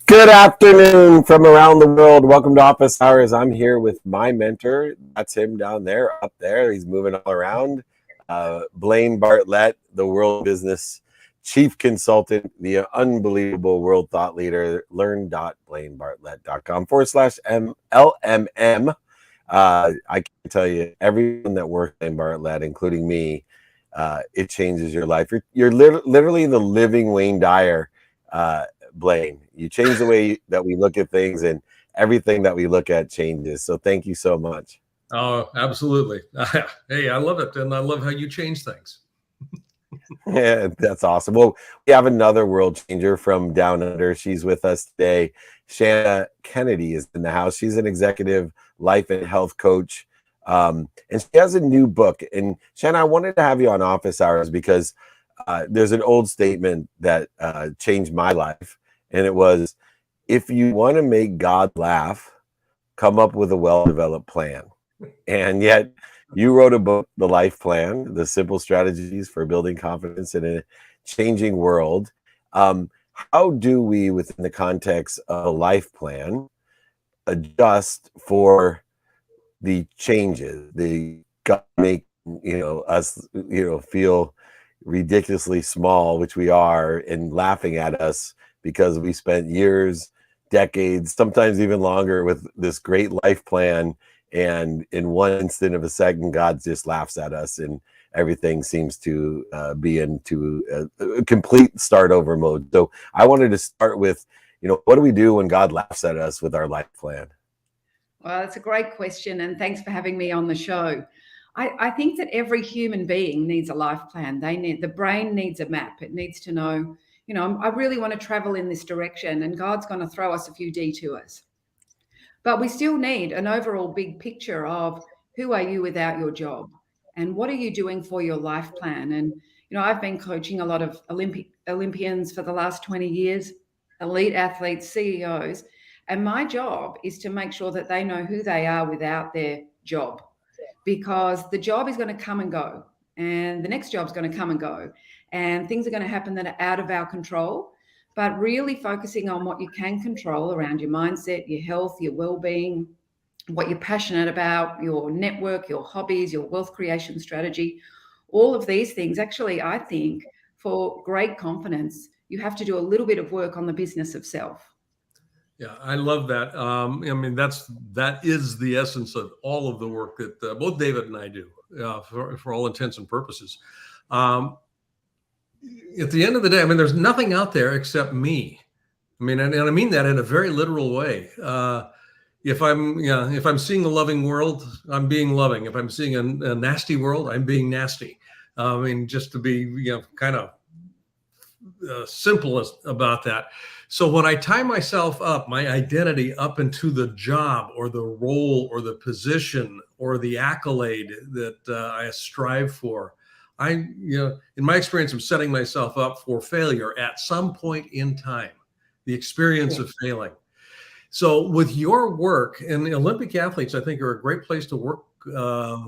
Good afternoon from around the world. Welcome to Office Hours. I'm here with my mentor. That's him down there, up there. He's moving all around. Blaine Bartlett, the world business chief consultant, the unbelievable world thought leader. learn.blainebartlett.com/LMM. I can tell you, everyone that works in Bartlett, including me, it changes your life. You're literally the living Wayne Dyer. Blaine, you change the way that we look at things, and everything that we look at changes. So thank you so much. Oh, absolutely. Hey, I love it. And I love how you change things. Yeah, that's awesome. Well, we have another world changer from down under. She's with us today. Shannah Kennedy is in the house. She's an executive life and health coach. And she has a new book. And Shannah, I wanted to have you on Office Hours because there's an old statement that changed my life. And it was, if you want to make God laugh, come up with a well-developed plan. And yet you wrote a book, The Life Plan, The Simple Strategies for Building Confidence in a Changing World. How do we, within the context of a life plan, adjust for the changes? The God make us feel ridiculously small, which we are, and laughing at us because we spent years, decades, sometimes even longer with this great life plan. And in one instant of a second, God just laughs at us and everything seems to be into a complete start over mode. So I wanted to start with, what do we do when God laughs at us with our life plan? Well, that's a great question. And thanks for having me on the show. I think that every human being needs a life plan. The brain needs a map. It needs to know, I really want to travel in this direction, and God's going to throw us a few detours. But we still need an overall big picture of who are you without your job, and what are you doing for your life plan? And, I've been coaching a lot of Olympians for the last 20 years, elite athletes, CEOs, and my job is to make sure that they know who they are without their job, because the job is going to come and go, and the next job is going to come and go, and things are going to happen that are out of our control. But really focusing on what you can control around your mindset, your health, your well-being, what you're passionate about, your network, your hobbies, your wealth creation strategy, all of these things. Actually, I think for great confidence, you have to do a little bit of work on the business of self. Yeah, I love that. That is the essence of all of the work that both David and I do for all intents and purposes. At the end of the day, there's nothing out there except me. And I mean that in a very literal way. If I'm seeing a loving world, I'm being loving. If I'm seeing a nasty world, I'm being nasty. Just to be, kind of simple about that. So when I tie myself up, my identity up into the job or the role or the position or the accolade that I strive for, in my experience, I'm setting myself up for failure at some point in time, the experience of failing. So with your work, and the Olympic athletes, I think, are a great place to work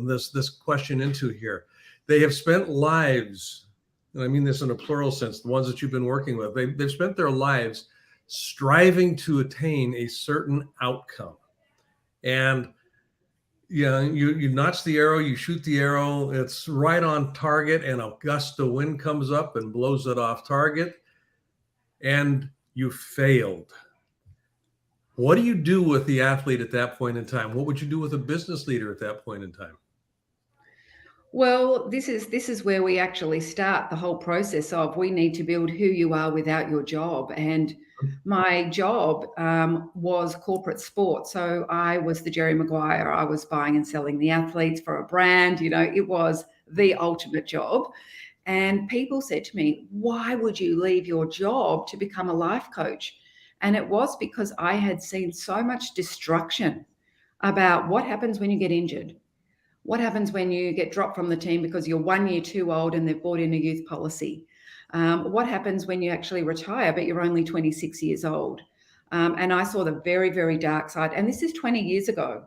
this question into here. They have spent lives, and I mean this in a plural sense, the ones that you've been working with, they've spent their lives striving to attain a certain outcome. And you notch the arrow, you shoot the arrow, it's right on target, and a gust of wind comes up and blows it off target, and you failed. What do you do with the athlete at that point in time? What would you do with a business leader at that point in time? Well, this is where we actually start the whole process of, we need to build who you are without your job. And my job was corporate sport. So I was the Jerry Maguire. I was buying and selling the athletes for a brand. It was the ultimate job. And people said to me, why would you leave your job to become a life coach? And it was because I had seen so much destruction about what happens when you get injured. What happens when you get dropped from the team because you're 1 year too old and they've brought in a youth policy? What happens when you actually retire, but you're only 26 years old? And I saw the very, very dark side. And this is 20 years ago,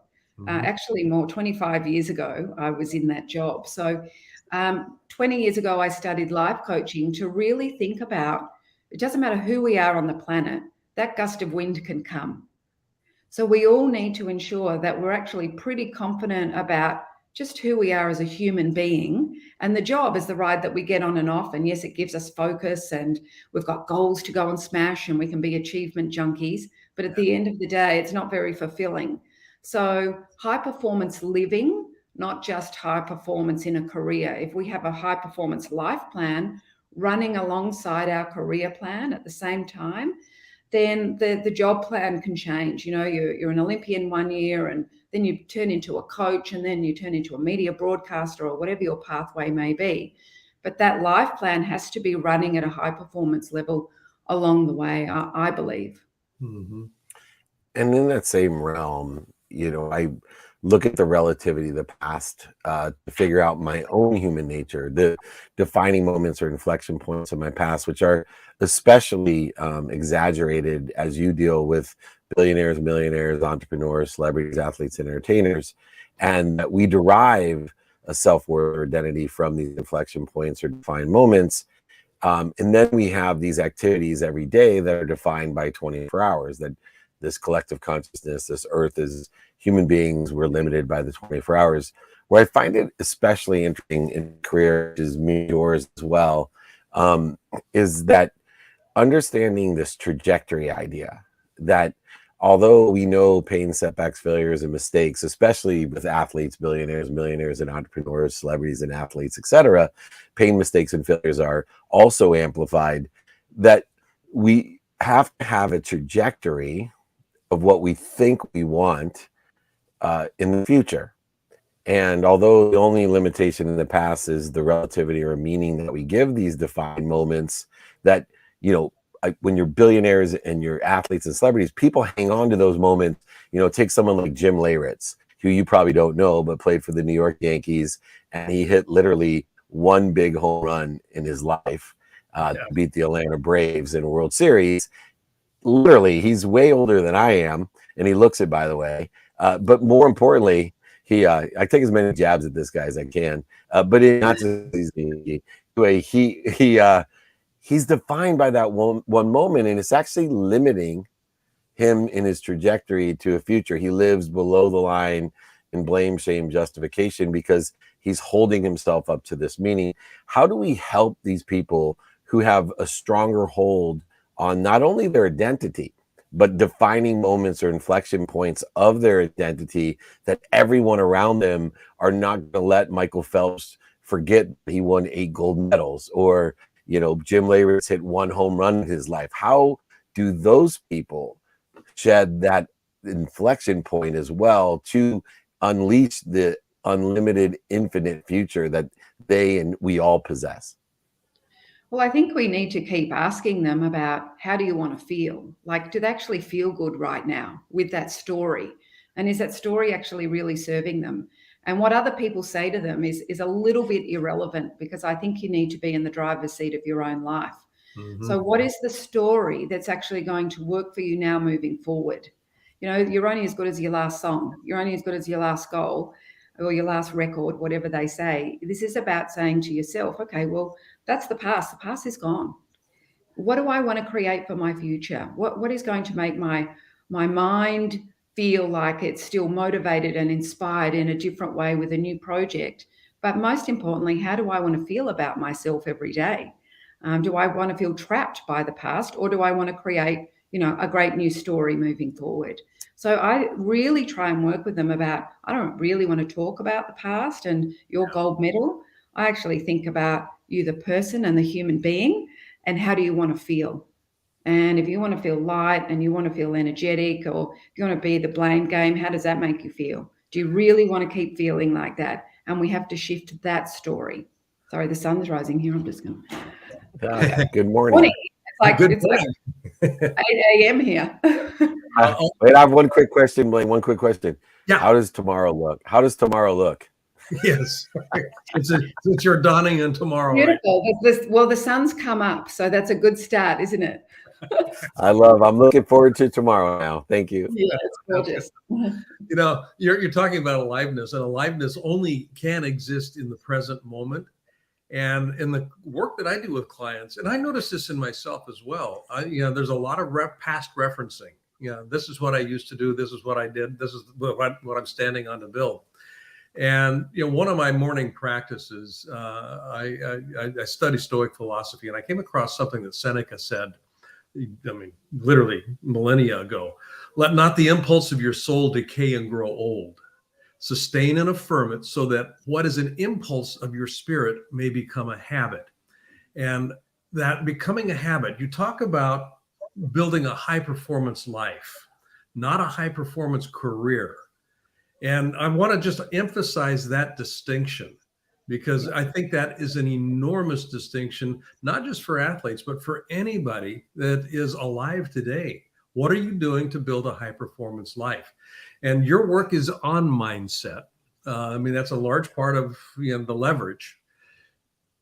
actually more, 25 years ago, I was in that job. So 20 years ago, I studied life coaching to really think about, it doesn't matter who we are on the planet, that gust of wind can come. So we all need to ensure that we're actually pretty confident about just who we are as a human being. And the job is the ride that we get on and off. And yes, it gives us focus and we've got goals to go and smash and we can be achievement junkies. But at the end of the day, it's not very fulfilling. So high performance living, not just high performance in a career. If we have a high performance life plan running alongside our career plan at the same time, then the job plan can change. You know, you're an Olympian one year and then you turn into a coach and then you turn into a media broadcaster or whatever your pathway may be. But that life plan has to be running at a high performance level along the way, I believe. Mm-hmm. And in that same realm, you know, I look at the relativity of the past to figure out my own human nature, the defining moments or inflection points of my past, which are especially exaggerated as you deal with billionaires, millionaires, entrepreneurs, celebrities, athletes, and entertainers. And we derive a self-worth or identity from these inflection points or defined moments. And then we have these activities every day that are defined by 24 hours, that this collective consciousness, this earth is human beings, we're limited by the 24 hours. Where I find it especially interesting in career, which is me, yours as well, is that understanding this trajectory idea, that although we know pain, setbacks, failures, and mistakes, especially with athletes, billionaires, millionaires, and entrepreneurs, celebrities, and athletes, etc., pain, mistakes, and failures are also amplified, that we have to have a trajectory of what we think we want in the future. And although the only limitation in the past is the relativity or meaning that we give these defined moments, that, you know, when you're billionaires and you're athletes and celebrities, people hang on to those moments. You know, take someone like Jim Leyritz, who you probably don't know, but played for the New York Yankees, and he hit literally one big home run in his life to beat the Atlanta Braves in a World Series. Literally, he's way older than I am, and he looks it, by the way. But more importantly, I take as many jabs at this guy as I can. But not just easy. He's defined by that one moment, and it's actually limiting him in his trajectory to a future. He lives below the line in blame, shame, justification because he's holding himself up to this meaning. How do we help these people who have a stronger hold on not only their identity, but defining moments or inflection points of their identity, that everyone around them are not going to let Michael Phelps forget he won 8 gold medals, or, you know, Jim Leyritz hit 1 home run in his life? How do those people shed that inflection point as well to unleash the unlimited, infinite future that they and we all possess? Well, I think we need to keep asking them about, how do you want to feel? Like, do they actually feel good right now with that story? And is that story actually really serving them? And what other people say to them is a little bit irrelevant, because I think you need to be in the driver's seat of your own life. Mm-hmm. So what is the story that's actually going to work for you now moving forward? You know, you're only as good as your last song. You're only as good as your last goal or your last record, whatever they say. This is about saying to yourself, okay, well, that's the past. The past is gone. What do I want to create for my future? What is going to make my mind feel like it's still motivated and inspired in a different way with a new project? But most importantly, how do I want to feel about myself every day? Do I want to feel trapped by the past, or do I want to create, you know, a great new story moving forward? So I really try and work with them about, I don't really want to talk about the past and your gold medal. I actually think about you, the person and the human being, and how do you want to feel? And if you want to feel light and you want to feel energetic, or if you want to be the blame game, how does that make you feel? Do you really want to keep feeling like that? And we have to shift that story. Sorry, the sun's rising here. I'm just going to... Good morning. It's like 8 a.m. here. Wait, I have one quick question, Blaine. One quick question. Yeah. How does tomorrow look? How does tomorrow look? Yes. It's your dawning in tomorrow. Beautiful. Right? Well, the sun's come up, so that's a good start, isn't it? I'm looking forward to tomorrow now. Thank you. Yeah, it's gorgeous. You know, you're talking about aliveness, and aliveness only can exist in the present moment. And in the work that I do with clients, and I notice this in myself as well, there's a lot of past referencing. This is what I used to do. This is what I did. This is what I'm standing on to build. And one of my morning practices, I study Stoic philosophy, and I came across something that Seneca said, I mean, literally millennia ago. Let not the impulse of your soul decay and grow old. Sustain and affirm it so that what is an impulse of your spirit may become a habit. And that becoming a habit, you talk about building a high performance life, not a high performance career. And I want to just emphasize that distinction, because I think that is an enormous distinction, not just for athletes, but for anybody that is alive today. What are you doing to build a high performance life? And your work is on mindset. I mean, that's a large part of the leverage.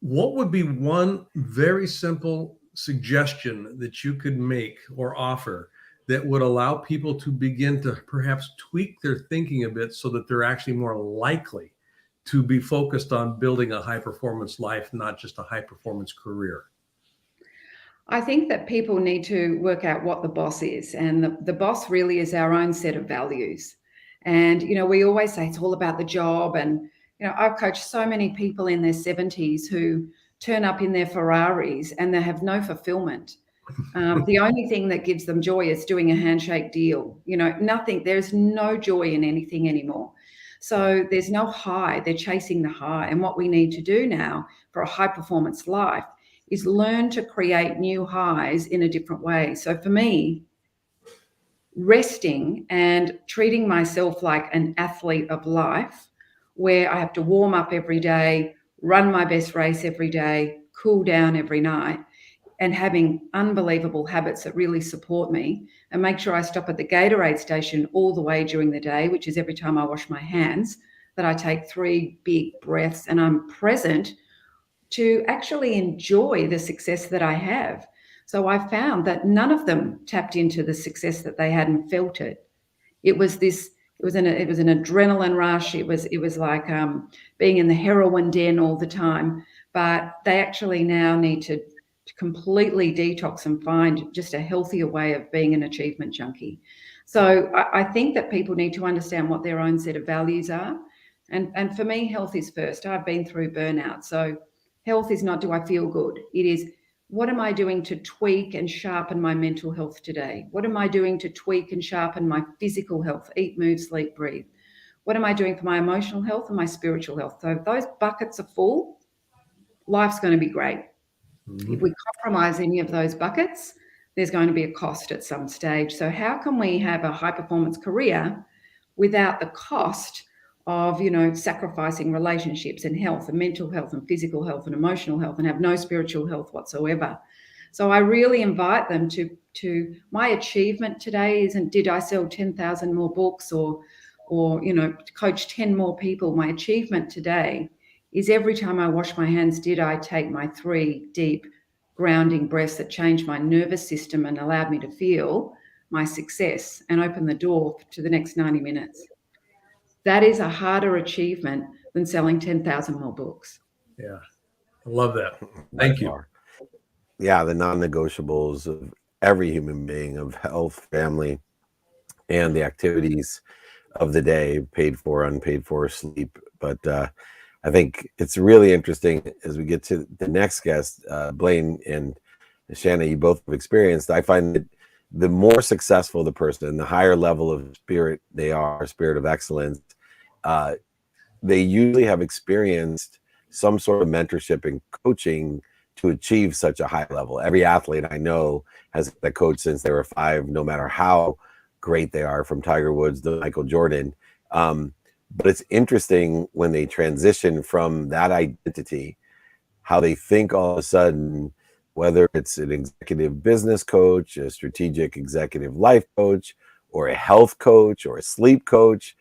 What would be one very simple suggestion that you could make or offer that would allow people to begin to perhaps tweak their thinking a bit so that they're actually more likely to be focused on building a high performance life, not just a high performance career? I think that people need to work out what the boss is. And the boss really is our own set of values. And, we always say it's all about the job. And, I've coached so many people in their 70s who turn up in their Ferraris and they have no fulfillment. The only thing that gives them joy is doing a handshake deal. Nothing, there's no joy in anything anymore. So there's no high, they're chasing the high. And what we need to do now for a high performance life is learn to create new highs in a different way. So for me, resting and treating myself like an athlete of life, where I have to warm up every day, run my best race every day, cool down every night, and having unbelievable habits that really support me, and make sure I stop at the Gatorade station all the way during the day, which is every time I wash my hands, that I take 3 big breaths and I'm present to actually enjoy the success that I have. So I found that none of them tapped into the success that they hadn't felt it. It was an adrenaline rush. It was like being in the heroin den all the time. But they actually now need to completely detox and find just a healthier way of being an achievement junkie. So I think that people need to understand what their own set of values are. And for me, health is first. I've been through burnout. So health is not, do I feel good? It is, what am I doing to tweak and sharpen my mental health today? What am I doing to tweak and sharpen my physical health? Eat, move, sleep, breathe. What am I doing for my emotional health and my spiritual health? So if those buckets are full, life's going to be great. Mm-hmm. If we compromise any of those buckets, there's going to be a cost at some stage. So how can we have a high performance career without the cost of, sacrificing relationships and health and mental health and physical health and emotional health, and have no spiritual health whatsoever? So I really invite them to my achievement today isn't, did I sell 10,000 more books or coach 10 more people? My achievement today is every time I wash my hands, did I take my 3 deep grounding breaths that changed my nervous system and allowed me to feel my success and open the door to the next 90 minutes? That is a harder achievement than selling 10,000 more books. Yeah, I love that. Thank you. Yeah, the non-negotiables of every human being, of health, family, and the activities of the day, paid for, unpaid for, sleep. But I think it's really interesting as we get to the next guest, Blaine and Shannah, you both have experienced. I find that the more successful the person, the higher level of spirit they are, spirit of excellence, they usually have experienced some sort of mentorship and coaching to achieve such a high level. Every athlete I know has a coach since they were 5, no matter how great they are, from Tiger Woods to Michael Jordan. But it's interesting when they transition from that identity, how they think all of a sudden, whether it's an executive business coach, a strategic executive life coach, or a health coach, or a sleep coach,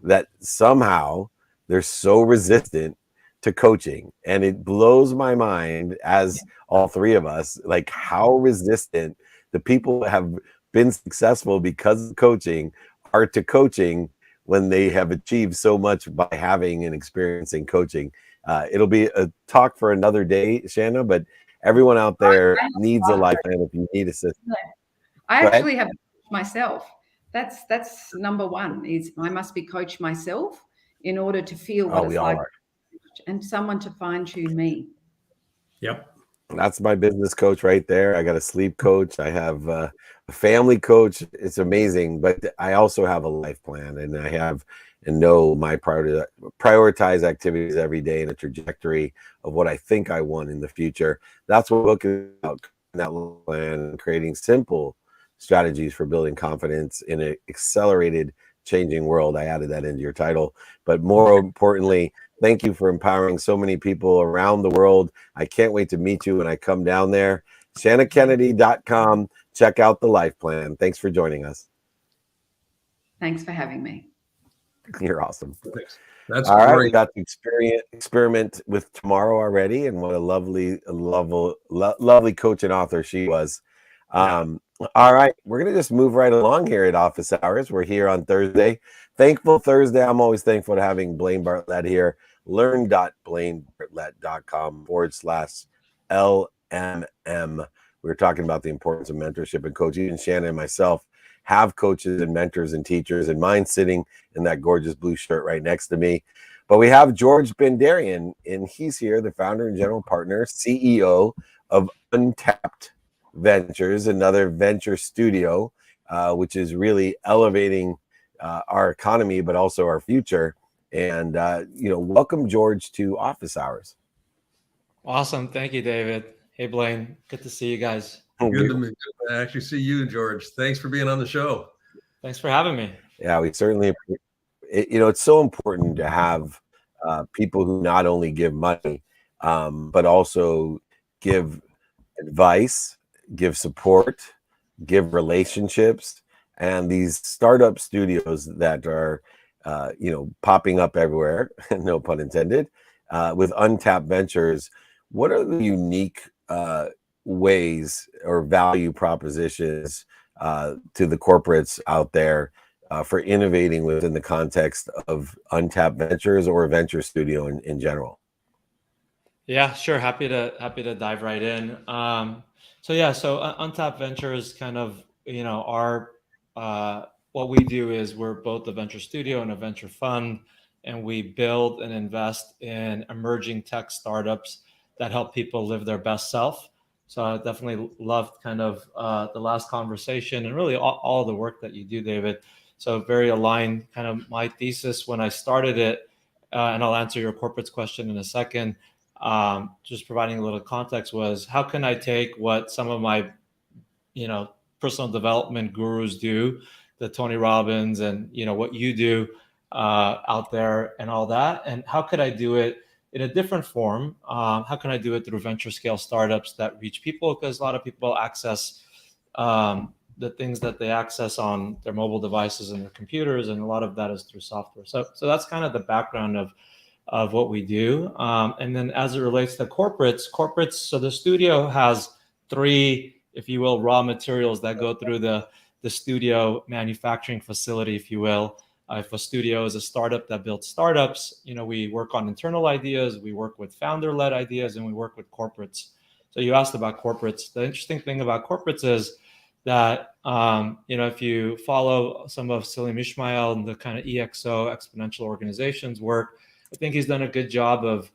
that somehow they're so resistant to coaching. And it blows my mind, as all 3 of us, like how resistant the people that have been successful because of coaching are to coaching when they have achieved so much by having and experiencing coaching. It'll be a talk for another day, Shannah, but everyone out there needs a life plan if you need assistance. I Go ahead. actually have myself. That's number one, is I must be coached myself in order to feel what We it's all like, are. and someone to fine tune me. Yep. That's my business coach right there. I got a sleep coach. I have a family coach. It's amazing, but I also have a life plan, and I have and know my prioritize activities every day and a trajectory of what I think I want in the future. That's what book is about, that plan, creating simple strategies for building confidence in an accelerated changing world. I added that into your title, but more importantly, thank you for empowering so many people around the world. I can't wait to meet you when I come down there. ShannahKennedy.com. Check out the life plan. Thanks for joining us. Thanks for having me. You're awesome. That's all right. great. We got to experiment with tomorrow already, and what a lovely coach and author she was. All right, we're gonna just move right along here at Office Hours. We're here on Thursday. Thankful Thursday. I'm always thankful to having Blaine Bartlett here. Learn.blainebartlett.com/LMM. We were talking about the importance of mentorship and coaching. And Shannah and myself have coaches and mentors and teachers, and mine sitting in that gorgeous blue shirt right next to me. But we have George Bandarian, and he's here, the founder and general partner, CEO of Untapped Ventures, another venture studio, which is really elevating our economy, but also our future. And, welcome, George, to Office Hours. Awesome. Thank you, David. Hey, Blaine. Good to see you guys. Good to actually see you, George. Thanks for being on the show. Thanks for having me. Yeah, we certainly, it's so important to have people who not only give money, but also give advice, give support, give relationships. And these startup studios that are, popping up everywhere, no pun intended, with Untapped Ventures, what are the unique ways or value propositions to the corporates out there for innovating within the context of Untapped Ventures or a venture studio in general? Yeah, sure. Happy to dive right in. So Untapped Ventures kind of, our what we do is we're both a venture studio and a venture fund, and we build and invest in emerging tech startups that help people live their best self. So I definitely loved kind of the last conversation and really all the work that you do, David. So very aligned kind of my thesis when I started it, and I'll answer your corporates question in a second. Just providing a little context was, how can I take what some of my, personal development gurus do, the Tony Robbins and, what you do out there and all that, and how could I do it in a different form? How can I do it through venture scale startups that reach people? Because a lot of people access the things that they access on their mobile devices and their computers, and a lot of that is through software. So that's kind of the background of what we do. And then as it relates to corporates, so the studio has three, if you will, raw materials that go through the studio manufacturing facility, if you will. If a studio is a startup that builds startups, we work on internal ideas, we work with founder-led ideas, and we work with corporates. So you asked about corporates. The interesting thing about corporates is that, if you follow some of Salim Ismail and the kind of EXO exponential organizations work, I think he's done a good job of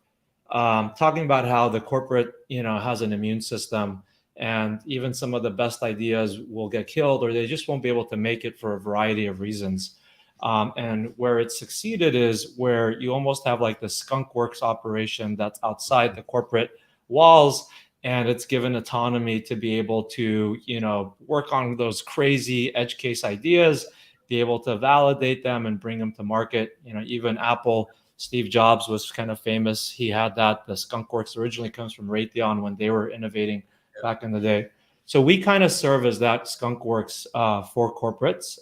talking about how the corporate, has an immune system, and even some of the best ideas will get killed, or they just won't be able to make it for a variety of reasons. And where it succeeded is where you almost have like the skunk works operation that's outside the corporate walls, and it's given autonomy to be able to, work on those crazy edge case ideas, be able to validate them and bring them to market. Even Apple, Steve Jobs was kind of famous. He had that. The skunk works originally comes from Raytheon when they were innovating back in the day. So we kind of serve as that skunk works for corporates.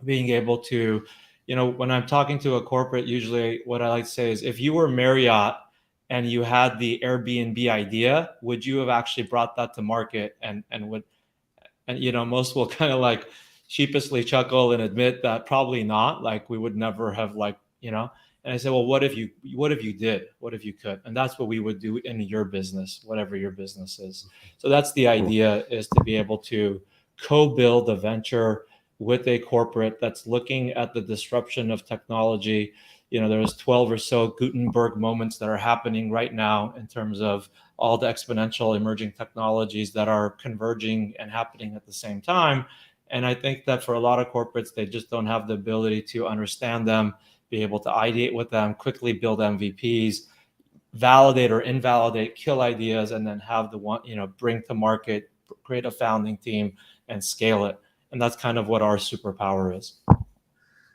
Being able to, when I'm talking to a corporate, usually what I like to say is, if you were Marriott and you had the Airbnb idea, would you have actually brought that to market? And most will kind of like sheepishly chuckle and admit that probably not. Like, we would never have like you know? And I said, well, what if you did? What if you could? And that's what we would do in your business, whatever your business is. So that's the idea, is to be able to co-build a venture with a corporate that's looking at the disruption of technology. You know, there's 12 or so Gutenberg moments that are happening right now in terms of all the exponential emerging technologies that are converging and happening at the same time. And I think that for a lot of corporates, they just don't have the ability to understand them, be able to ideate with them, quickly build MVPs, validate or invalidate, kill ideas, and then have the one, bring to market, create a founding team and scale it. And that's kind of what our superpower is.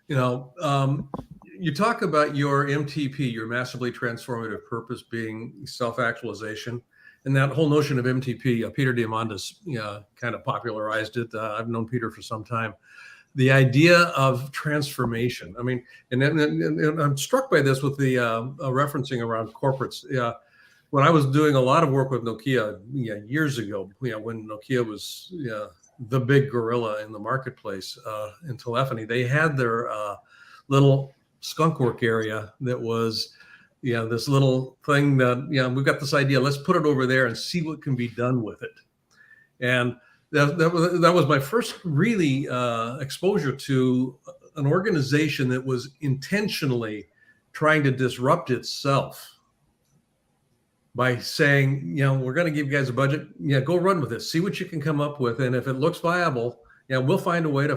You talk about your MTP, your massively transformative purpose, being self-actualization. And that whole notion of MTP, Peter Diamandis kind of popularized it. I've known Peter for some time. The idea of transformation. I mean, and I'm struck by this with the referencing around corporates. When I was doing a lot of work with Nokia years ago, when Nokia was the big gorilla in the marketplace in telephony, they had their little skunkwork area that was this little thing that we've got this idea, let's put it over there and see what can be done with it. And that was my first really exposure to an organization that was intentionally trying to disrupt itself by saying, we're going to give you guys a budget, go run with this, see what you can come up with, and if it looks viable, we'll find a way to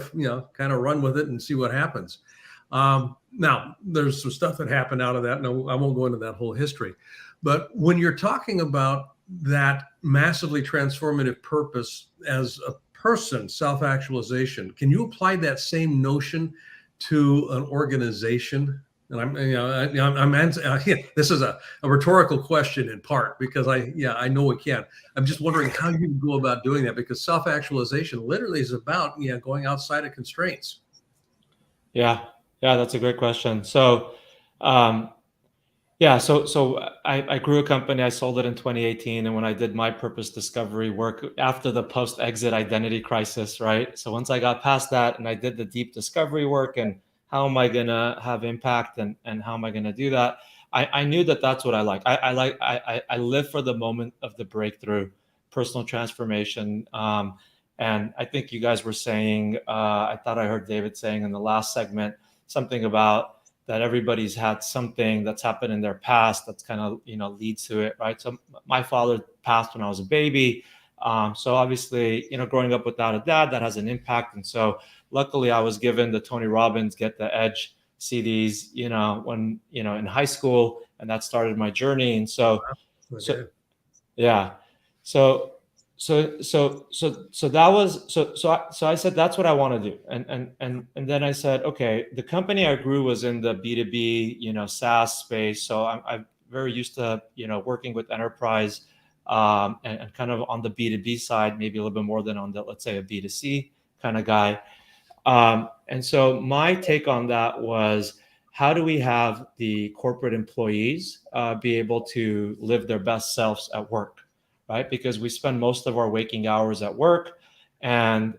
kind of run with it and see what happens. Now, there's some stuff that happened out of that. No, I won't go into that whole history. But when you're talking about that massively transformative purpose as a person, self-actualization, can you apply that same notion to an organization? And this is a rhetorical question in part, because I know we can. I'm just wondering how you go about doing that, because self-actualization literally is about going outside of constraints. Yeah, that's a great question. So, so I grew a company. I sold it in 2018, and when I did my purpose discovery work after the post-exit identity crisis, right? So once I got past that and I did the deep discovery work and how am I gonna have impact and how am I gonna do that, I knew that that's what I like. I live for the moment of the breakthrough, personal transformation. And I think you guys were saying, I thought I heard David saying in the last segment something about that everybody's had something that's happened in their past that's kind of, leads to it, right? So my father passed when I was a baby. So obviously, growing up without a dad, that has an impact. And so luckily I was given the Tony Robbins Get the Edge CDs, when, in high school, and that started my journey. And so that was so I said that's what I want to do, and then I said, okay, the company I grew was in the B2B SaaS space, so I'm very used to working with enterprise and kind of on the B2B side, maybe a little bit more than on the, let's say, a B2C kind of guy. And so my take on that was, how do we have the corporate employees be able to live their best selves at work? Right? Because we spend most of our waking hours at work. And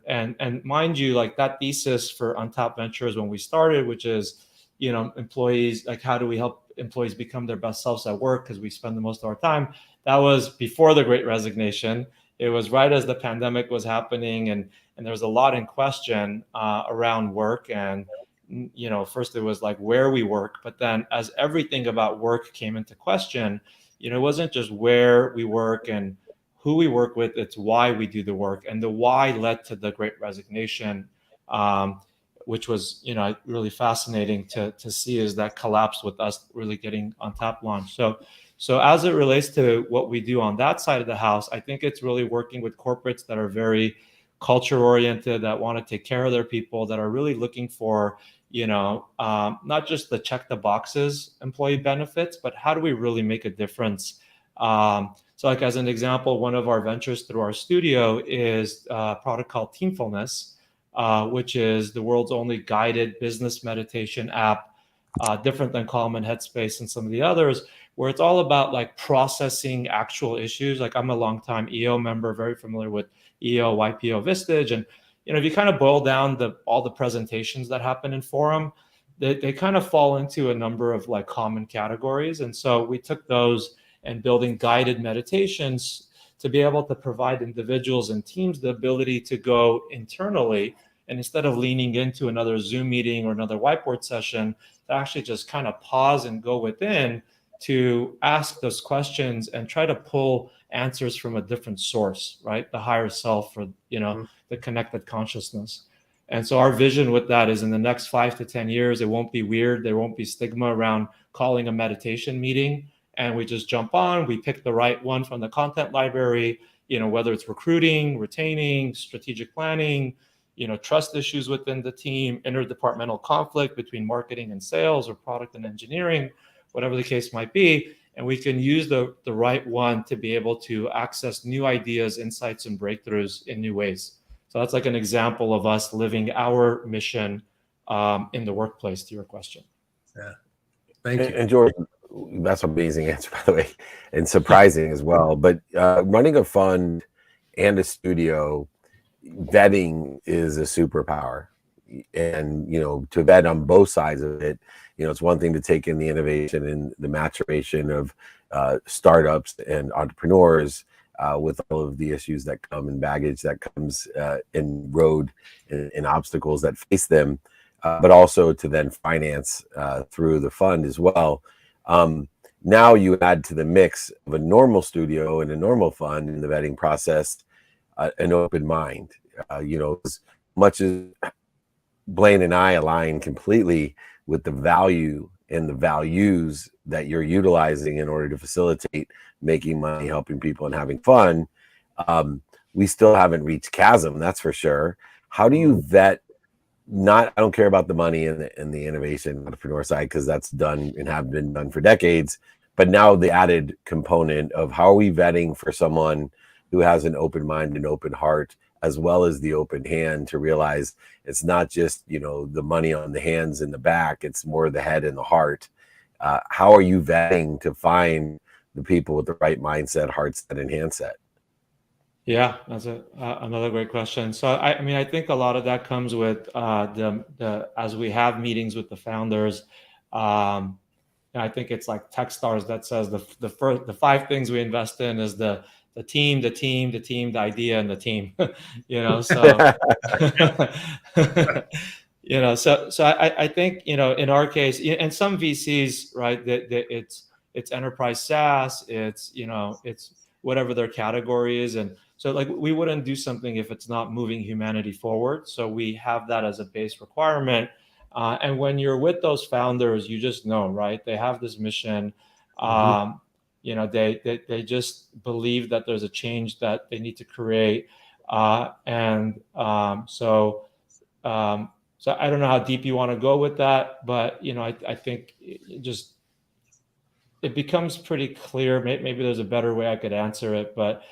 mind you, like that thesis for Untapped Ventures when we started, which is, employees, like how do we help employees become their best selves at work? Because we spend the most of our time. That was before the Great Resignation. It was right as the pandemic was happening, and there was a lot in question around work. And, first it was like where we work, but then as everything about work came into question, it wasn't just where we work and who we work with, it's why we do the work. And the why led to the Great Resignation, which was, really fascinating to see as that collapsed with us really getting Untapped launched. So as it relates to what we do on that side of the house, I think it's really working with corporates that are very culture oriented, that want to take care of their people, that are really looking for, not just the check the boxes employee benefits, but how do we really make a difference? So like as an example, one of our ventures through our studio is a product called Teamfulness, which is the world's only guided business meditation app, different than Calm and Headspace and some of the others, where it's all about like processing actual issues. Like I'm a longtime EO member, very familiar with EO, YPO, Vistage. And, if you kind of boil down all the presentations that happen in Forum, they kind of fall into a number of like common categories. And so we took those and building guided meditations to be able to provide individuals and teams the ability to go internally, and instead of leaning into another Zoom meeting or another whiteboard session, to actually just kind of pause and go within to ask those questions and try to pull answers from a different source, right? The higher self, or, you know, the connected consciousness. And so our vision with that is in the next 5 to 10 years, it won't be weird. There won't be stigma around calling a meditation meeting. And we just jump on, we pick the right one from the content library, you know, whether it's recruiting, retaining, strategic planning, you know, trust issues within the team, interdepartmental conflict between marketing and sales or product and engineering, whatever the case might be. And we can use the right one to be able to access new ideas, insights, and breakthroughs in new ways. So that's like an example of us living our mission in the workplace, to your question. Yeah. Thank you. And George, that's an amazing answer, by the way, and surprising as well. But running a fund and a studio, vetting is a superpower. And, you know, to vet on both sides of it, you know, it's one thing to take in the innovation and the maturation of startups and entrepreneurs with all of the issues that come and baggage that comes in road and obstacles that face them, but also to then finance through the fund as well. Now you add to the mix of a normal studio and a normal fund in the vetting process, an open mind. You know, as much as Blaine and I align completely with the value and the values that you're utilizing in order to facilitate making money, helping people, and having fun, we still haven't reached chasm, that's for sure. How do you vet? I don't care about the money and the innovation entrepreneur side, because that's done and have been done for decades. But now the added component of how are we vetting for someone who has an open mind and open heart, as well as the open hand, to realize it's not just, you know, the money on the hands and the back, it's more the head and the heart. How are you vetting to find the people with the right mindset, heart set, and handset? Yeah, that's another great question. So I mean, I think a lot of that comes with as we have meetings with the founders. I think it's like Techstars that says the 5 things we invest in is the team, the idea, and the team. You know, so you know, so I think, you know, in our case, and some VCs, right, that it's enterprise SaaS, it's, you know, it's whatever their category is, and so like we wouldn't do something if it's not moving humanity forward. So we have that as a base requirement. And when you're with those founders, you just know, right? They have this mission. You know, they just believe that there's a change that they need to create. So I don't know how deep you want to go with that, but, you know, I think it becomes pretty clear. Maybe there's a better way I could answer it, but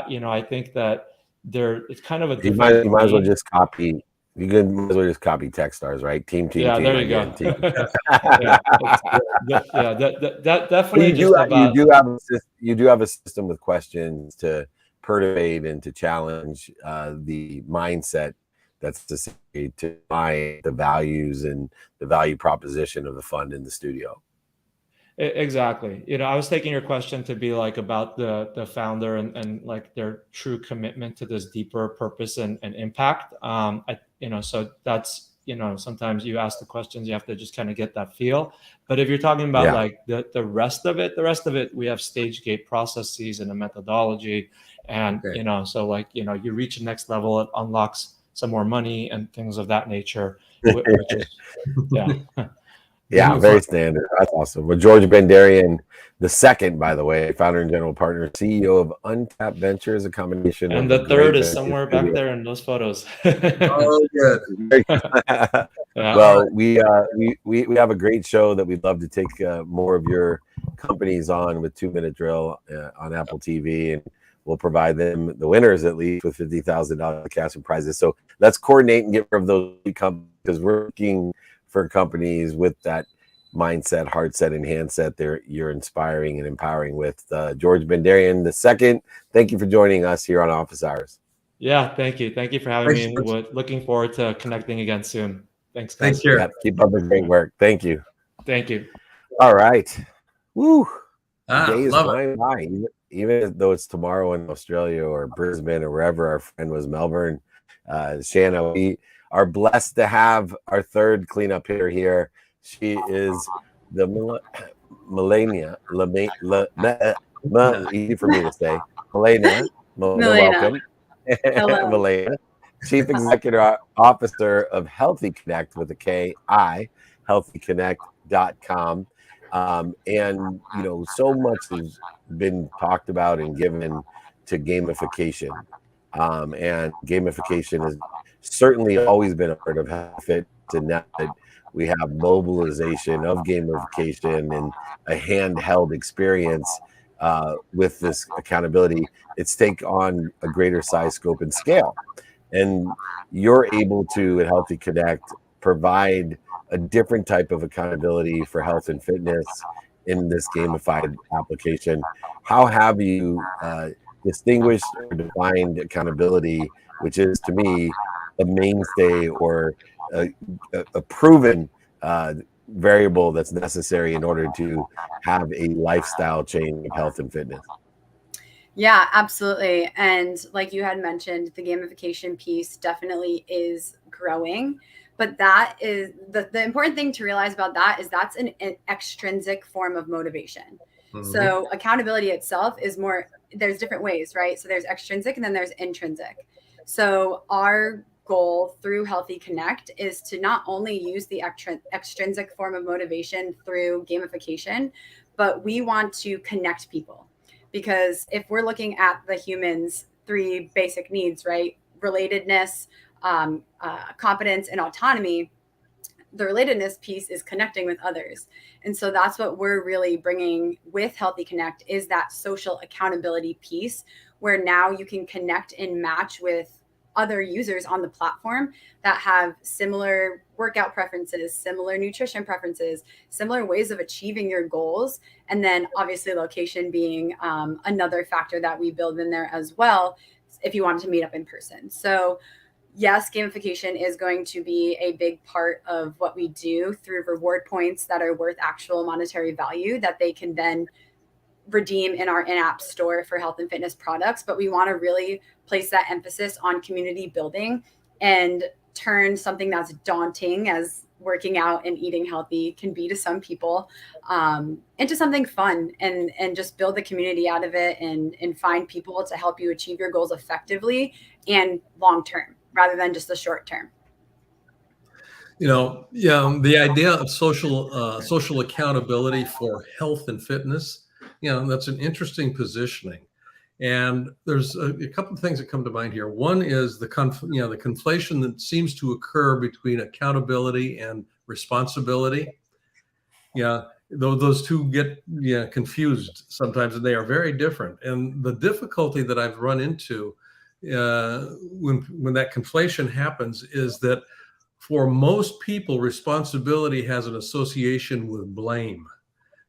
you know, I think that it's kind of a you might as well just copy. You might as well just copy Techstars, right? Team. Yeah, there you go. That definitely. You do have a system with questions to perturbate and to challenge the mindset that's to find the values and the value proposition of the fund in the studio. Exactly. You know, I was taking your question to be like about the founder and like their true commitment to this deeper purpose and impact. You know, so that's, you know, sometimes you ask the questions, you have to just kind of get that feel. But if you're talking about like the rest of it, we have stage gate processes and a methodology. And, you know, so like, you know, you reach the next level, it unlocks some more money and things of that nature, which is, yeah, very standard. That's awesome. Well, George Bandarian, the second, by the way, founder and general partner, CEO of Untapped Ventures, a combination. And the third is somewhere back there in those photos. Oh, good. Well, we have a great show that we'd love to take more of your companies on with 2 Minute Drill on Apple TV, and we'll provide them, the winners at least, with $50,000 cash and prizes. So let's coordinate and get rid of those companies, because we're looking for companies with that mindset, heart set, and handset you're inspiring and empowering with. George Bandarian II, thank you for joining us here on Office Hours. Yeah, thank you. Thank you for having me. Looking forward to connecting again soon. Thanks, guys. Take care. Yeah, keep up the great work. Thank you. Thank you. All right. Woo. The day is Love it. flying by, even though it's tomorrow in Australia or Brisbane or wherever our friend was, Melbourne. Shannah, we are blessed to have our third cleanup hitter here. She is the Milaena, easy for me to say. Milaena, welcome. Hello. Milaena, Chief Executive Officer of Healthy Kinnect with a K-I, healthykinnect.com. And, so much has been talked about and given to gamification. And gamification has certainly always been a part of health fit, and now that we have mobilization of gamification and a handheld experience with this accountability, it's take on a greater size, scope, and scale. And you're able to, at Healthy Kinnect, provide a different type of accountability for health and fitness in this gamified application. How have you distinguished or defined accountability, which is to me a mainstay or a proven variable that's necessary in order to have a lifestyle change of health and fitness? Yeah, absolutely. And like you had mentioned, the gamification piece definitely is growing. But that is the important thing to realize about that is that's an extrinsic form of motivation. Mm-hmm. So accountability itself is more, there's different ways, right? So there's extrinsic and then there's intrinsic. So our goal through Healthy Kinnect is to not only use the extrinsic form of motivation through gamification, but we want to connect people. Because if we're looking at the human's three basic needs, right? Relatedness, competence, and autonomy, the relatedness piece is connecting with others. And so that's what we're really bringing with Healthy Kinnect is that social accountability piece where now you can connect and match with other users on the platform that have similar workout preferences, similar nutrition preferences, similar ways of achieving your goals. And then obviously location being another factor that we build in there as well, if you wanted to meet up in person. So yes, gamification is going to be a big part of what we do through reward points that are worth actual monetary value that they can then redeem in our in-app store for health and fitness products. But we want to really place that emphasis on community building and turn something that's daunting as working out and eating healthy can be to some people into something fun and just build the community out of it and find people to help you achieve your goals effectively and long-term rather than just the short term. The idea of social accountability for health and fitness, that's an interesting positioning. And there's a couple of things that come to mind here. One is the conflation that seems to occur between accountability and responsibility. Yeah, those two get confused sometimes, and they are very different. And the difficulty that I've run into when that conflation happens is that for most people, responsibility has an association with blame.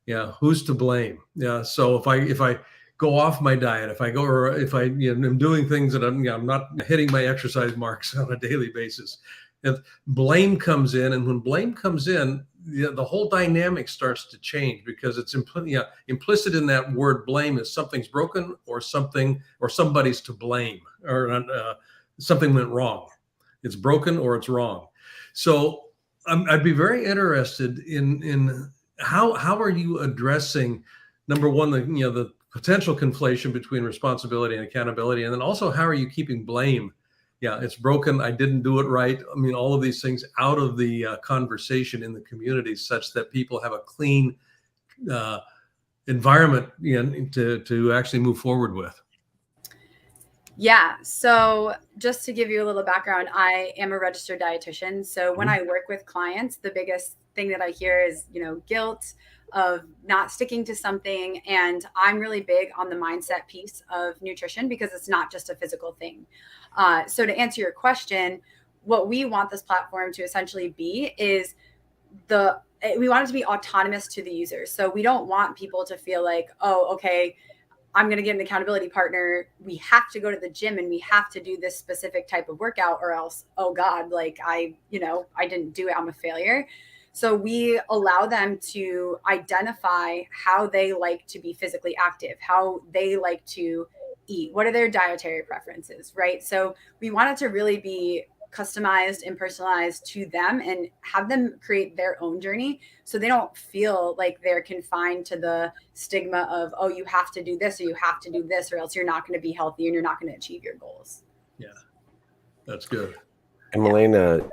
Yeah, who's to blame? Yeah, so if I go off my diet, if I am doing things that I'm not hitting my exercise marks on a daily basis, if blame comes in, and when blame comes in, the whole dynamic starts to change because it's implicit in that word blame is something's broken or somebody's to blame or something went wrong. It's broken or it's wrong. So I'd be very interested in how are you addressing, number one, the potential conflation between responsibility and accountability, and then also how are you keeping blame? Yeah, it's broken. I didn't do it right. I mean, all of these things out of the conversation in the community, such that people have a clean environment to actually move forward with. Yeah. So just to give you a little background, I am a registered dietitian. So when I work with clients, the biggest thing that I hear is, guilt of not sticking to something. And I'm really big on the mindset piece of nutrition because it's not just a physical thing. So to answer your question, what we want this platform to essentially be is we want it to be autonomous to the users. So we don't want people to feel like, oh, okay, I'm going to get an accountability partner. We have to go to the gym and we have to do this specific type of workout, or else, oh God, like I didn't do it. I'm a failure. So we allow them to identify how they like to be physically active, how they like to eat, what are their dietary preferences, right? So we want it to really be customized and personalized to them and have them create their own journey, so they don't feel like they're confined to the stigma of, oh, you have to do this or you have to do this or else you're not going to be healthy and you're not going to achieve your goals. Yeah, that's good. And Milaena,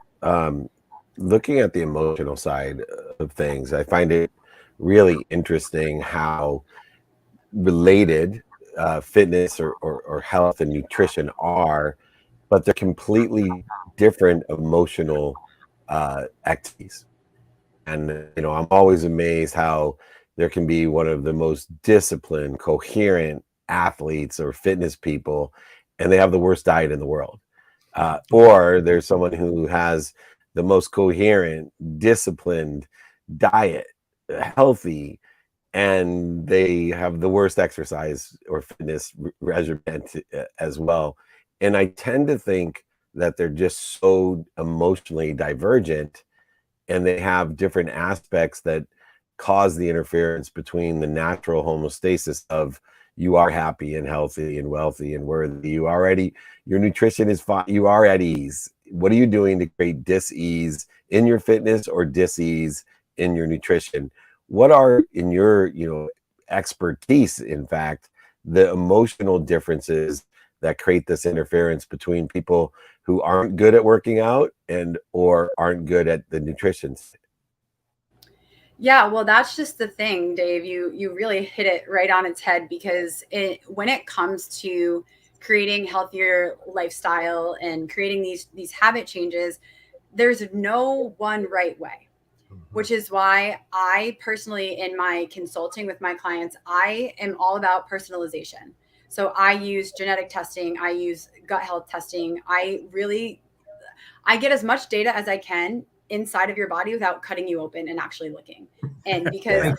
looking at the emotional side of things, I find it really interesting how related fitness or health and nutrition are, but they're completely different emotional activities. And, I'm always amazed how there can be one of the most disciplined, coherent athletes or fitness people, and they have the worst diet in the world. Or there's someone who has the most coherent, disciplined diet, healthy, and they have the worst exercise or fitness regimen as well. And I tend to think that they're just so emotionally divergent, and they have different aspects that cause the interference between the natural homeostasis of you are happy and healthy and wealthy and worthy. Your nutrition is fine. You are at ease. What are you doing to create dis-ease in your fitness or dis-ease in your nutrition? What are, in your, expertise, in fact, the emotional differences that create this interference between people who aren't good at working out or aren't good at the nutrition? Yeah, well, that's just the thing, Dave. You really hit it right on its head, because when it comes to creating healthier lifestyle and creating these habit changes, there's no one right way, which is why I personally, in my consulting with my clients, I am all about personalization. So I use genetic testing, I use gut health testing. I get as much data as I can inside of your body without cutting you open and actually looking. And because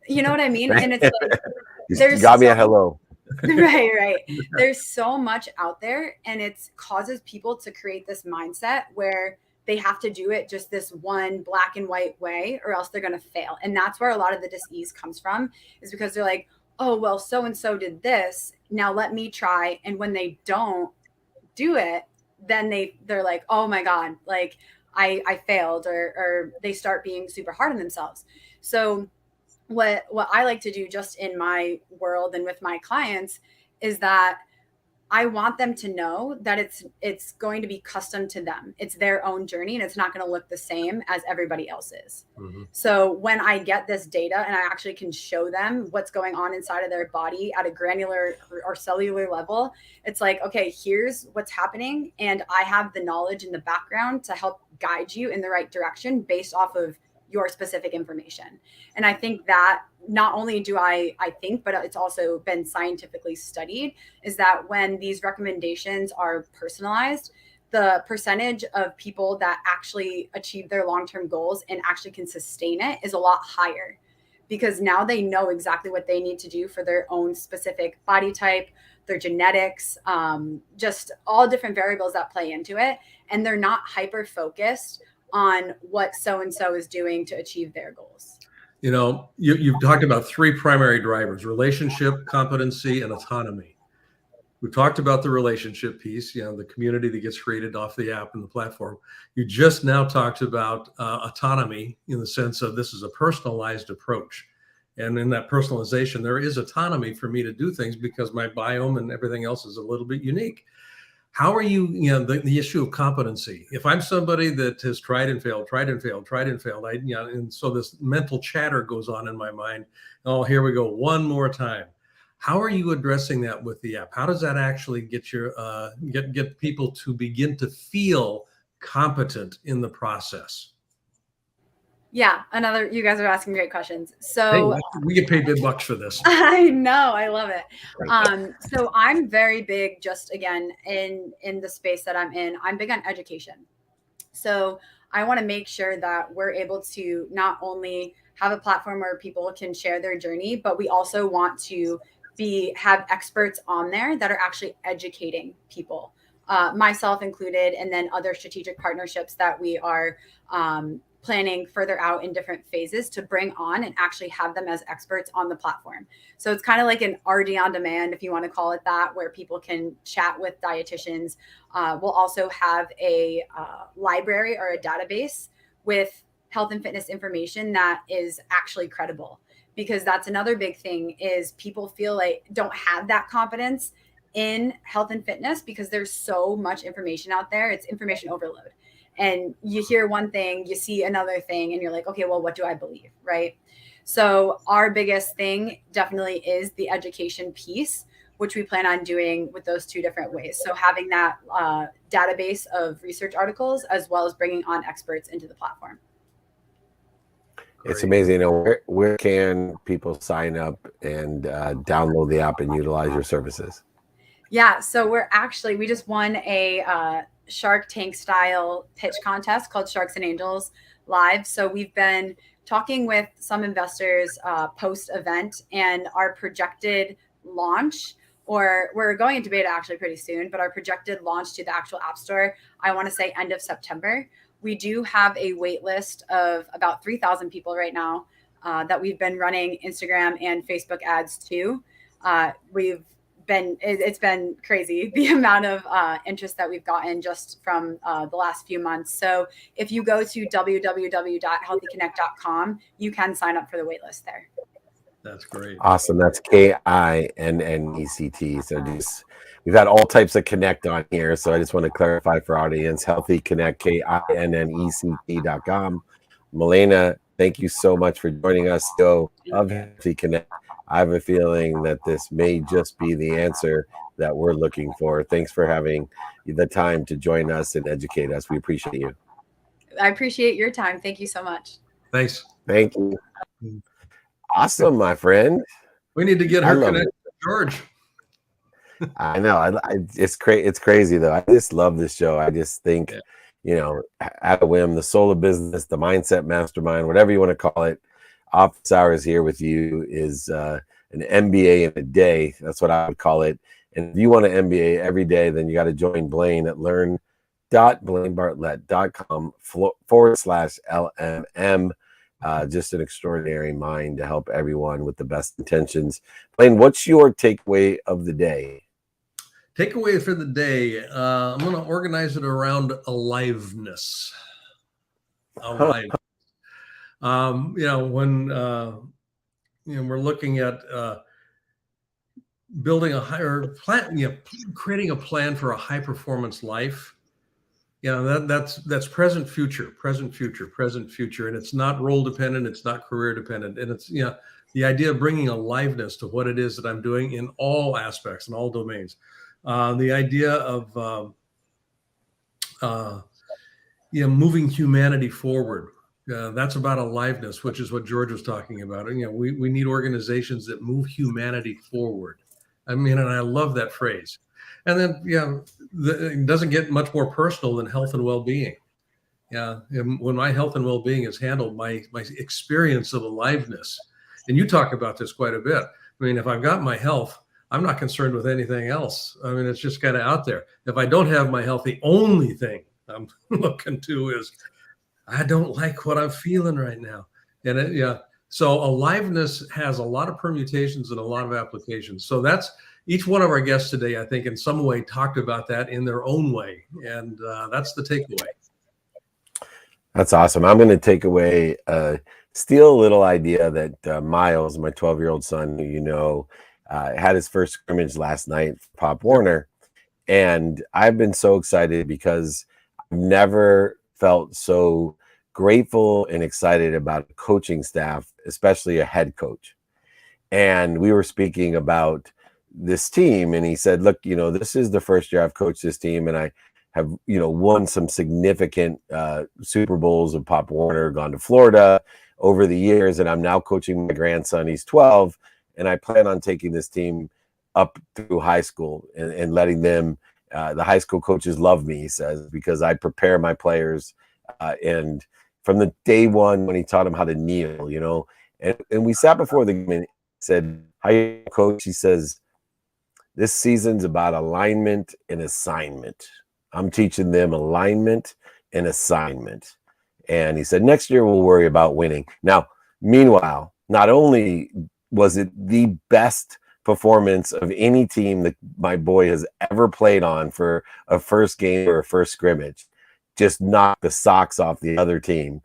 you know what I mean? And it's like, you got me a hello. Right. There's so much out there, and it causes people to create this mindset where they have to do it just this one black and white way or else they're going to fail. And that's where a lot of the dis-ease comes from, is because they're like, oh, well, so-and-so did this, now let me try. And when they don't do it, then they're like, oh my God, like I failed, or they start being super hard on themselves. So what I like to do just in my world and with my clients is that I want them to know that it's going to be custom to them. It's their own journey, and it's not going to look the same as everybody else's. Mm-hmm. So when I get this data and I actually can show them what's going on inside of their body at a granular or cellular level, it's like, okay, here's what's happening. And I have the knowledge in the background to help guide you in the right direction based off of your specific information. And I think that not only do I think, but it's also been scientifically studied, is that when these recommendations are personalized, the percentage of people that actually achieve their long-term goals and actually can sustain it is a lot higher, because now they know exactly what they need to do for their own specific body type, their genetics, just all different variables that play into it. And they're not hyper-focused on what so-and-so is doing to achieve their goals. You've talked about three primary drivers: relationship, competency, and autonomy. We've talked about the relationship piece, the community that gets created off the app and the platform. You just now talked about autonomy, in the sense of this is a personalized approach. And in that personalization, there is autonomy for me to do things because my biome and everything else is a little bit unique. How are you, the issue of competency? If I'm somebody that has tried and failed, and so this mental chatter goes on in my mind. Oh, here we go, one more time. How are you addressing that with the app? How does that actually get get people to begin to feel competent in the process? Yeah, you guys are asking great questions. So hey, we get paid big bucks for this. I know, I love it. So I'm very big, just again, in the space that I'm in, I'm big on education. So I want to make sure that we're able to not only have a platform where people can share their journey, but we also want to have experts on there that are actually educating people, myself included, and then other strategic partnerships that we are planning further out in different phases to bring on and actually have them as experts on the platform. So it's kind of like an RD on demand, if you want to call it that, where people can chat with dietitians. We'll also have a library or a database with health and fitness information that is actually credible, because that's another big thing is people feel like don't have that confidence in health and fitness because there's so much information out there. It's information overload. And you hear one thing, you see another thing, and you're like, okay, well, what do I believe, right? So our biggest thing definitely is the education piece, which we plan on doing with those two different ways. So having that database of research articles, as well as bringing on experts into the platform. It's amazing. You know, where can people sign up and download the app and utilize your services? Yeah, so we just won a Shark Tank style pitch contest called Sharks and Angels Live. So we've been talking with some investors post event, and our projected launch, or we're going into beta actually pretty soon, but our projected launch to the actual app store, I want to say end of September. We do have a wait list of about 3,000 people right now that we've been running Instagram and Facebook ads to. It's been crazy the amount of interest that we've gotten just from the last few months. So if you go to www.healthykinnect.com, you can sign up for the waitlist there. That's great. Awesome. That's KINNECT. So we've had all types of Kinnect on here. So I just want to clarify for our audience, Healthy Kinnect, KINNECT.com. Milaena, thank you so much for joining us. So of Healthy Kinnect, I have a feeling that this may just be the answer that we're looking for. Thanks for having the time to join us and educate us. We appreciate you. I appreciate your time. Thank you so much. Thanks. Thank you. Awesome, my friend. We need to get her connected to George. I know. It's crazy though. I just love this show. I just think, you know, at a whim, the soul of business, the mindset mastermind, whatever you want to call it, office hours here with you is an MBA in a day. That's what I would call it. And if you want an MBA every day, then you got to join Blaine at learn.blainebartlett.com/LMM. Just an extraordinary mind to help everyone with the best intentions. Blaine, what's your takeaway of the day? Takeaway for the day. I'm going to organize it around aliveness. Alive. When we're looking at building a higher plan, creating a plan for a high performance life. That's present, future, and it's not role dependent. It's not career dependent. And it's, the idea of bringing aliveness to what it is that I'm doing in all aspects, in all domains. The idea of, moving humanity forward. That's about aliveness, which is what George was talking about. And, we need organizations that move humanity forward. I mean, and I love that phrase. And then, it doesn't get much more personal than health and well-being. And when my health and well-being is handled, my experience of aliveness, and you talk about this quite a bit. I mean, if I've got my health, I'm not concerned with anything else. I mean, it's just kind of out there. If I don't have my health, the only thing I'm looking to is, I don't like what I'm feeling right now. And so aliveness has a lot of permutations and a lot of applications. So that's each one of our guests today, I think, in some way talked about that in their own way. And that's the takeaway. That's awesome. I'm going to take away, steal a little idea that Miles, my 12-year-old son, who had his first scrimmage last night for Pop Warner. And I've been so excited because I've never felt so grateful and excited about a coaching staff, especially a head coach. And we were speaking about this team, and he said, look, this is the first year I've coached this team, and I have, won some significant Super Bowls of Pop Warner, gone to Florida over the years, and I'm now coaching my grandson. He's 12, and I plan on taking this team up through high school and letting them, the high school coaches love me, he says, because I prepare my players. And from the day one when he taught them how to kneel, and we sat before the game, and said, "Hi, coach." He says, "This season's about alignment and assignment. I'm teaching them alignment and assignment." And he said, "Next year we'll worry about winning." Now, meanwhile, not only was it the best performance of any team that my boy has ever played on for a first game or a first scrimmage, just knocked the socks off the other team.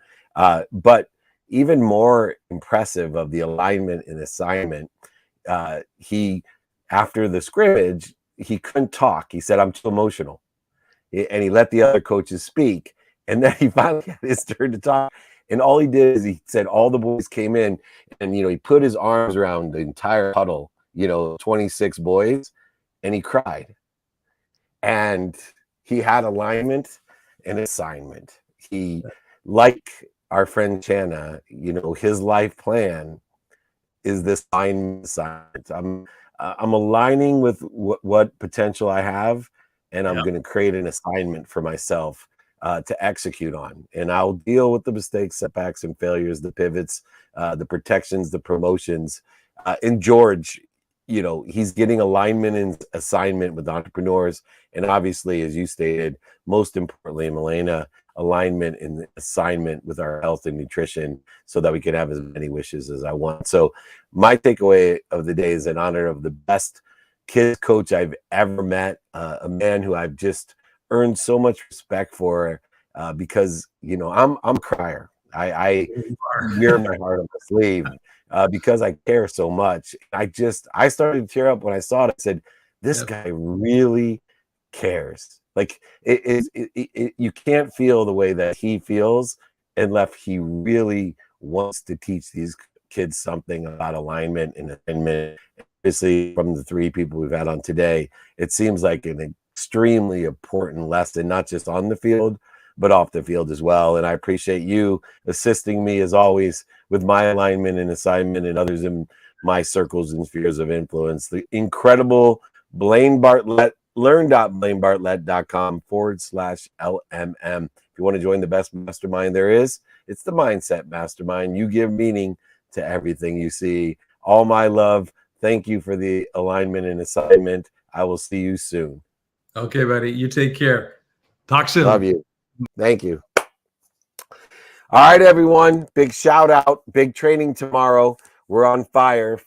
But even more impressive of the alignment and assignment, he, after the scrimmage, he couldn't talk. He said, "I'm too emotional." And he let the other coaches speak. And then he finally had his turn to talk. And all he did is he said all the boys came in and, he put his arms around the entire huddle, 26 boys, and he cried. And he had alignment and assignment. He, like our friend Shannah, his life plan is this assignment. I'm aligning with what potential I have, and I'm going to create an assignment for myself to execute on. And I'll deal with the mistakes, setbacks, and failures, the pivots, the protections, the promotions. And George, he's getting alignment and assignment with entrepreneurs. And obviously, as you stated, most importantly, Milaena, alignment and assignment with our health and nutrition so that we can have as many wishes as I want. So my takeaway of the day is in honor of the best kids coach I've ever met, a man who I've just earned so much respect for because, I'm a crier. I wear my heart on my sleeve because I care so much. I started to tear up when I saw it. I said, this guy really cares. Like you can't feel the way that he feels unless he really wants to teach these kids something about alignment and assignment. Obviously, from the three people we've had on today, it seems like an extremely important lesson, not just on the field, but off the field as well. And I appreciate you assisting me as always with my alignment and assignment and others in my circles and spheres of influence. The incredible Blaine Bartlett. Learn.blainebartlett.com/LMM. If you want to join the best mastermind there is, it's the Mindset Mastermind. You give meaning to everything you see. All my love. Thank you for the alignment and assignment. I will see you soon. Okay, buddy. You take care. Talk soon. Love you. Thank you. All right, everyone. Big shout out. Big training tomorrow. We're on fire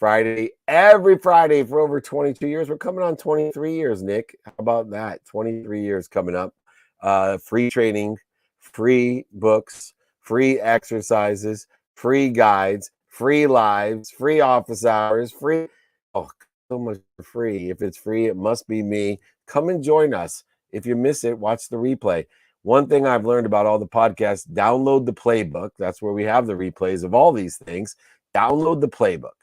every Friday for over 22 years. We're coming on 23 years, Nick. How about that? 23 years coming up. Free training, free books, free exercises, free guides, free lives, free office hours, free. Oh, so much for free. If it's free, it must be me. Come and join us. If you miss it, watch the replay. One thing I've learned about all the podcasts, download the playbook. That's where we have the replays of all these things. Download the playbook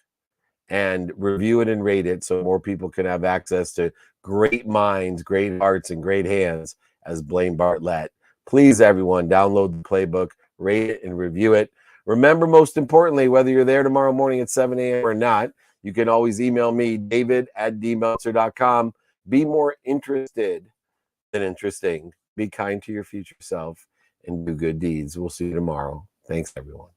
and review it and rate it so more people can have access to great minds, great hearts, and great hands as Blaine Bartlett. Please, everyone, download the playbook, rate it, and review it. Remember, most importantly, whether you're there tomorrow morning at 7 a.m. or not, you can always email me, david@dmeltzer.com. Be more interested than interesting. Be kind to your future self and do good deeds. We'll see you tomorrow. Thanks, everyone.